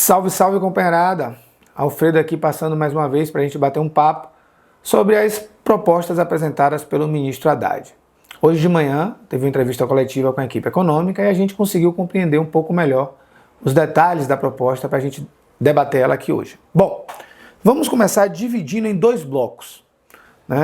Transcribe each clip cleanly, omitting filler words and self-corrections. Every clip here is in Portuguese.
Salve, salve, companheirada! Alfredo aqui passando mais uma vez para a gente bater um papo sobre as propostas apresentadas pelo ministro Haddad. Hoje de manhã teve uma entrevista coletiva com a equipe econômica e a gente conseguiu compreender um pouco melhor os detalhes da proposta para a gente debater ela aqui hoje. Bom, vamos começar dividindo em dois blocos.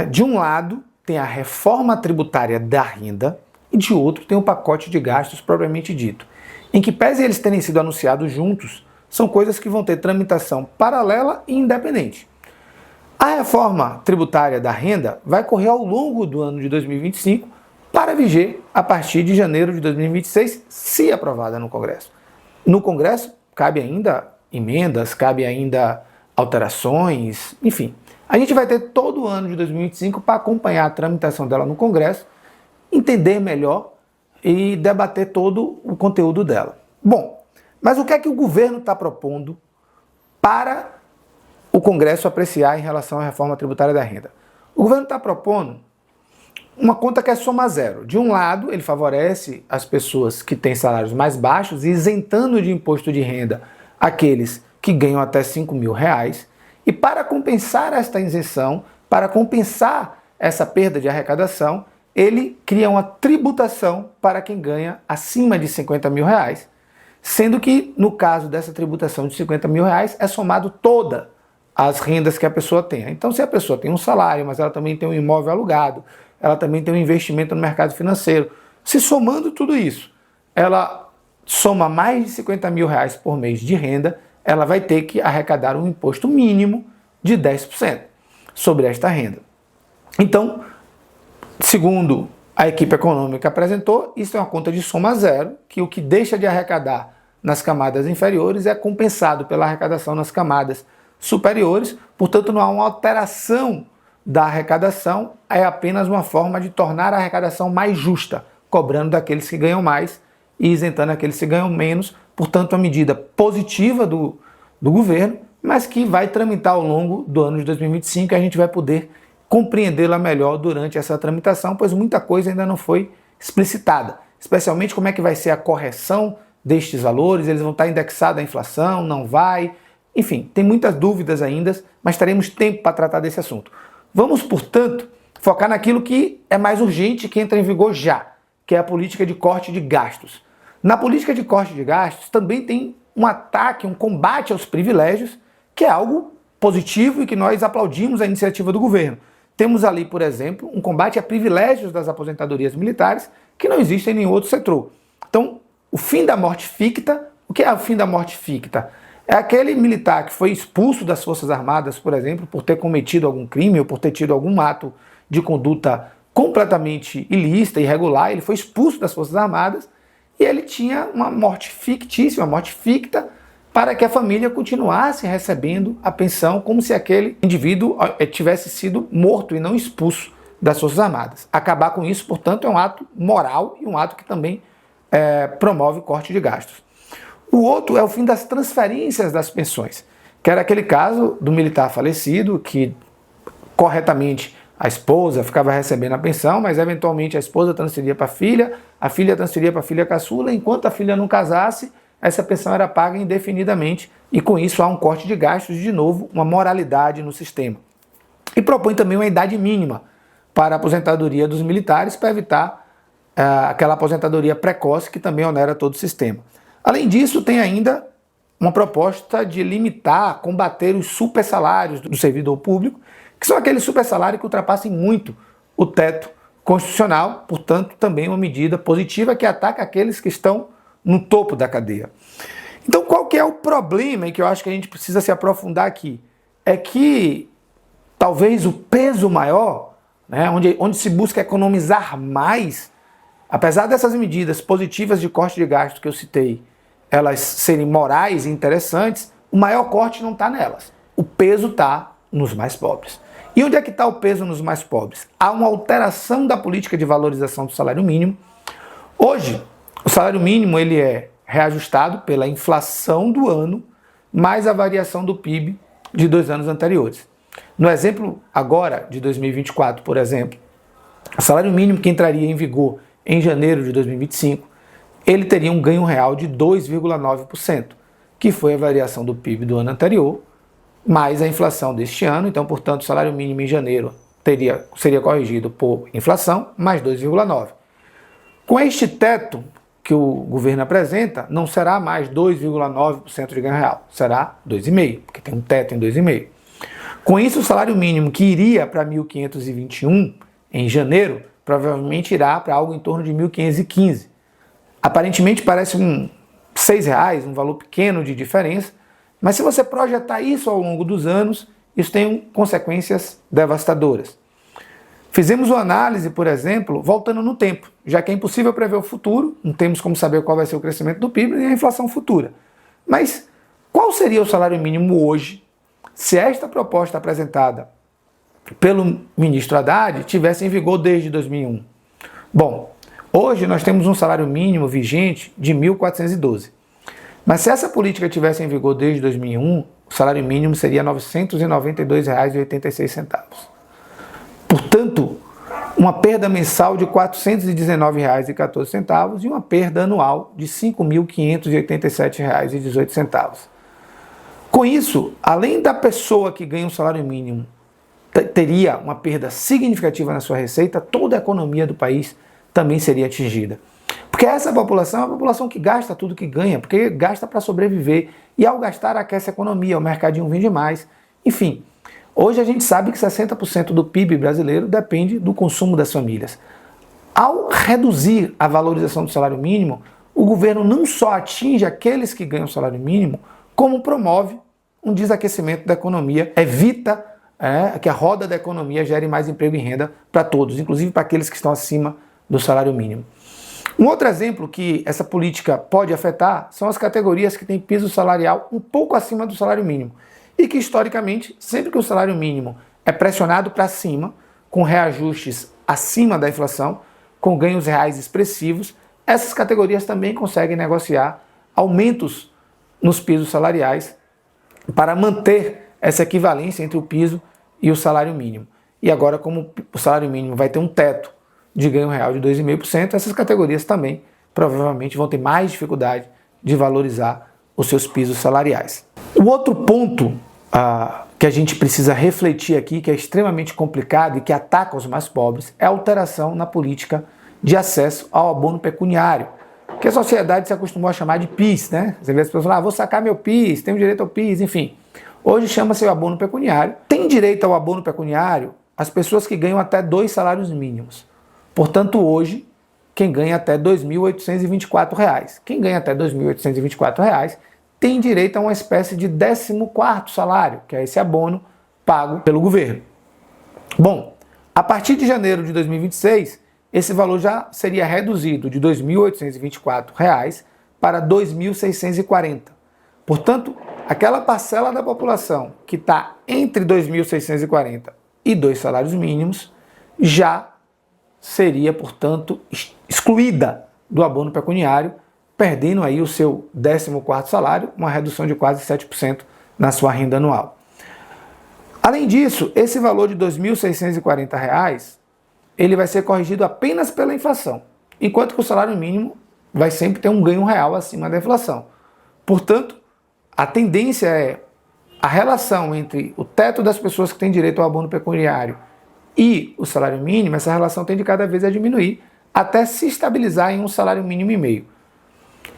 De um lado tem a reforma tributária da renda e de outro tem o pacote de gastos propriamente dito, em que pese eles terem sido anunciados juntos, são coisas que vão ter tramitação paralela e independente. A reforma tributária da renda vai correr ao longo do ano de 2025 para viger a partir de janeiro de 2026, se aprovada no Congresso. No Congresso, cabe ainda emendas, cabe ainda alterações, enfim. A gente vai ter todo o ano de 2025 para acompanhar a tramitação dela no Congresso, entender melhor e debater todo o conteúdo dela. Bom, mas o que é que o governo está propondo para o Congresso apreciar em relação à reforma tributária da renda? O governo está propondo uma conta que é soma zero. De um lado, ele favorece as pessoas que têm salários mais baixos, isentando de imposto de renda aqueles que ganham até R$5.000. E para compensar esta isenção, para compensar essa perda de arrecadação, ele cria uma tributação para quem ganha acima de R$50.000, sendo que, no caso dessa tributação de R$50.000, é somado todas as rendas que a pessoa tenha. Então, se a pessoa tem um salário, mas ela também tem um imóvel alugado, ela também tem um investimento no mercado financeiro, se somando tudo isso, ela soma mais de R$50.000 por mês de renda, ela vai ter que arrecadar um imposto mínimo de 10% sobre esta renda. Então, segundo a equipe econômica apresentou, isso é uma conta de soma zero, que o que deixa de arrecadar nas camadas inferiores é compensado pela arrecadação nas camadas superiores, portanto não há uma alteração da arrecadação, é apenas uma forma de tornar a arrecadação mais justa, cobrando daqueles que ganham mais e isentando aqueles que ganham menos, portanto uma medida positiva do governo, mas que vai tramitar ao longo do ano de 2025 e a gente vai poder compreendê-la melhor durante essa tramitação, pois muita coisa ainda não foi explicitada, especialmente como é que vai ser a correção destes valores, eles vão estar indexados à inflação, não vai, enfim, tem muitas dúvidas ainda, mas teremos tempo para tratar desse assunto. Vamos, portanto, focar naquilo que é mais urgente, que entra em vigor já, que é a política de corte de gastos. Na política de corte de gastos também tem um ataque, um combate aos privilégios, que é algo positivo e que nós aplaudimos a iniciativa do governo. Temos ali, por exemplo, um combate a privilégios das aposentadorias militares que não existem em nenhum outro setor. Então, o fim da morte ficta, o que é o fim da morte ficta? É aquele militar que foi expulso das Forças Armadas, por exemplo, por ter cometido algum crime ou por ter tido algum ato de conduta completamente ilícita, irregular, ele foi expulso das Forças Armadas e ele tinha uma morte fictícia, uma morte ficta, para que a família continuasse recebendo a pensão como se aquele indivíduo tivesse sido morto e não expulso das Forças Armadas. Acabar com isso, portanto, é um ato moral e um ato que também promove corte de gastos. O outro é o fim das transferências das pensões, que era aquele caso do militar falecido que, corretamente, a esposa ficava recebendo a pensão, mas eventualmente a esposa transferia para a filha transferia para a filha caçula, enquanto a filha não casasse, essa pensão era paga indefinidamente e com isso há um corte de gastos, de novo, uma moralidade no sistema. E propõe também uma idade mínima para a aposentadoria dos militares para evitar aquela aposentadoria precoce que também onera todo o sistema. Além disso, tem ainda uma proposta de limitar, combater os supersalários do servidor público, que são aqueles supersalários que ultrapassem muito o teto constitucional, portanto, também uma medida positiva que ataca aqueles que estão no topo da cadeia. Então, qual que é o problema e que eu acho que a gente precisa se aprofundar aqui? É que talvez o peso maior, onde se busca economizar mais, apesar dessas medidas positivas de corte de gasto que eu citei, elas serem morais e interessantes, o maior corte não está nelas. O peso está nos mais pobres. E onde é que está o peso nos mais pobres? Há uma alteração da política de valorização do salário mínimo. Hoje, o salário mínimo ele é reajustado pela inflação do ano, mais a variação do PIB de 2 anos anteriores. No exemplo agora de 2024, por exemplo, o salário mínimo que entraria em vigor em janeiro de 2025, ele teria um ganho real de 2,9%, que foi a variação do PIB do ano anterior, mais a inflação deste ano. Então, portanto, o salário mínimo em janeiro seria corrigido por inflação, mais 2,9%. Com este teto que o governo apresenta, não será mais 2,9% de ganho real, será 2,5%, porque tem um teto em 2,5%. Com isso, o salário mínimo que iria para 1.521 em janeiro, provavelmente irá para algo em torno de 1.515. Aparentemente parece R$6, um valor pequeno de diferença, mas se você projetar isso ao longo dos anos, isso tem consequências devastadoras. Fizemos uma análise, por exemplo, voltando no tempo, já que é impossível prever o futuro, não temos como saber qual vai ser o crescimento do PIB e a inflação futura. Mas qual seria o salário mínimo hoje se esta proposta apresentada pelo ministro Haddad tivesse em vigor desde 2001? Bom, hoje nós temos um salário mínimo vigente de 1.412. Mas se essa política tivesse em vigor desde 2001, o salário mínimo seria R$ 992,86. Portanto, uma perda mensal de R$ 419,14 e uma perda anual de R$ 5.587,18. Com isso, além da pessoa que ganha um salário mínimo teria uma perda significativa na sua receita, toda a economia do país também seria atingida. Porque essa população é uma população que gasta tudo que ganha, porque gasta para sobreviver, e ao gastar aquece a economia, o mercadinho vende mais, enfim. Hoje a gente sabe que 60% do PIB brasileiro depende do consumo das famílias. Ao reduzir a valorização do salário mínimo, o governo não só atinge aqueles que ganham o salário mínimo, como promove um desaquecimento da economia, evita que a roda da economia gere mais emprego e renda para todos, inclusive para aqueles que estão acima do salário mínimo. Um outro exemplo que essa política pode afetar são as categorias que têm piso salarial um pouco acima do salário mínimo e que, historicamente, sempre que o salário mínimo é pressionado para cima, com reajustes acima da inflação, com ganhos reais expressivos, essas categorias também conseguem negociar aumentos nos pisos salariais para manter essa equivalência entre o piso e o salário mínimo. E agora, como o salário mínimo vai ter um teto de ganho real de 2,5%, essas categorias também provavelmente vão ter mais dificuldade de valorizar os seus pisos salariais. O outro ponto que a gente precisa refletir aqui, que é extremamente complicado e que ataca os mais pobres, é a alteração na política de acesso ao abono pecuniário, que a sociedade se acostumou a chamar de PIS, né? Você vê as pessoas falando, vou sacar meu PIS, tenho direito ao PIS, enfim. Hoje chama-se o abono pecuniário. Tem direito ao abono pecuniário as pessoas que ganham até 2 salários mínimos. Portanto, hoje, quem ganha até R$ 2.824. Quem ganha até R$ 2.824 tem direito a uma espécie de 14º salário, que é esse abono pago pelo governo. Bom, a partir de janeiro de 2026, esse valor já seria reduzido de R$ 2.824 para R$ 2.640. Portanto, aquela parcela da população que está entre R$ 2.640 e 2 salários mínimos já seria, portanto, excluída do abono pecuniário, perdendo aí o seu 14º salário, uma redução de quase 7% na sua renda anual. Além disso, esse valor de R$ 2.640, ele vai ser corrigido apenas pela inflação, enquanto que o salário mínimo vai sempre ter um ganho real acima da inflação. Portanto, a tendência é a relação entre o teto das pessoas que têm direito ao abono pecuniário e o salário mínimo, essa relação tende cada vez a diminuir, até se estabilizar em um salário mínimo e meio.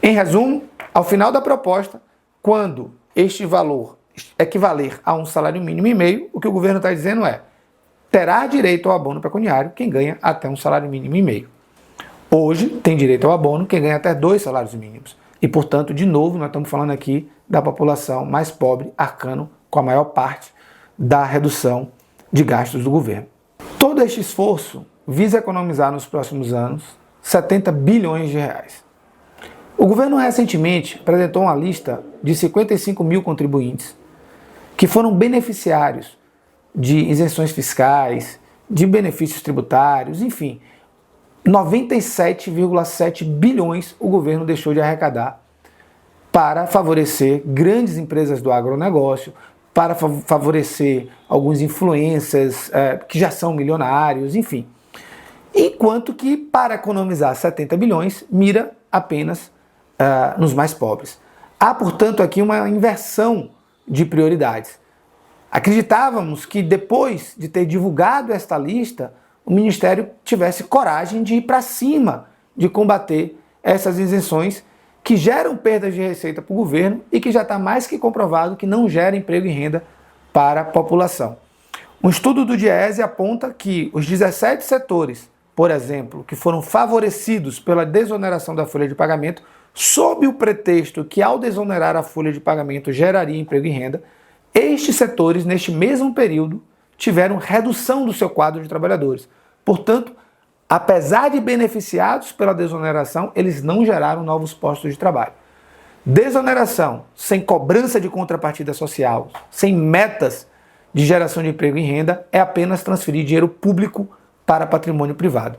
Em resumo, ao final da proposta, quando este valor equivaler a um salário mínimo e meio, o que o governo está dizendo é: terá direito ao abono pecuniário quem ganha até um salário mínimo e meio. Hoje tem direito ao abono quem ganha até 2 salários mínimos. E, portanto, de novo, nós estamos falando aqui da população mais pobre, arcando com a maior parte da redução de gastos do governo. Todo este esforço visa economizar nos próximos anos 70 bilhões de reais. O governo recentemente apresentou uma lista de 55 mil contribuintes que foram beneficiários de isenções fiscais, de benefícios tributários, enfim, 97,7 bilhões o governo deixou de arrecadar para favorecer grandes empresas do agronegócio, para favorecer alguns influencers que já são milionários, enfim. Enquanto que, para economizar 70 bilhões, mira apenas nos mais pobres. Há, portanto, aqui uma inversão de prioridades. Acreditávamos que depois de ter divulgado esta lista, o Ministério tivesse coragem de ir para cima, de combater essas isenções que geram perdas de receita para o governo e que já está mais que comprovado que não gera emprego e renda para a população. Um estudo do Diese aponta que os 17 setores, por exemplo, que foram favorecidos pela desoneração da folha de pagamento, sob o pretexto que ao desonerar a folha de pagamento geraria emprego e renda, estes setores, neste mesmo período, tiveram redução do seu quadro de trabalhadores. Portanto, apesar de beneficiados pela desoneração, eles não geraram novos postos de trabalho. Desoneração sem cobrança de contrapartida social, sem metas de geração de emprego e renda, é apenas transferir dinheiro público para patrimônio privado.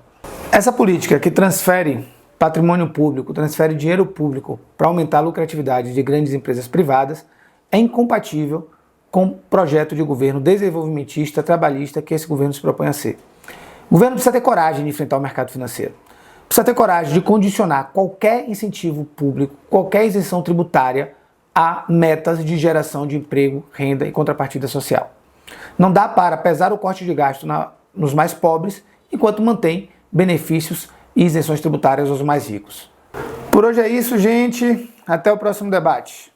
Essa política que transfere patrimônio público, transfere dinheiro público para aumentar a lucratividade de grandes empresas privadas, é incompatível com o projeto de governo desenvolvimentista, trabalhista que esse governo se propõe a ser. O governo precisa ter coragem de enfrentar o mercado financeiro. Precisa ter coragem de condicionar qualquer incentivo público, qualquer isenção tributária a metas de geração de emprego, renda e contrapartida social. Não dá para pesar o corte de gasto nos mais pobres, enquanto mantém benefícios e isenções tributárias aos mais ricos. Por hoje é isso, gente. Até o próximo debate.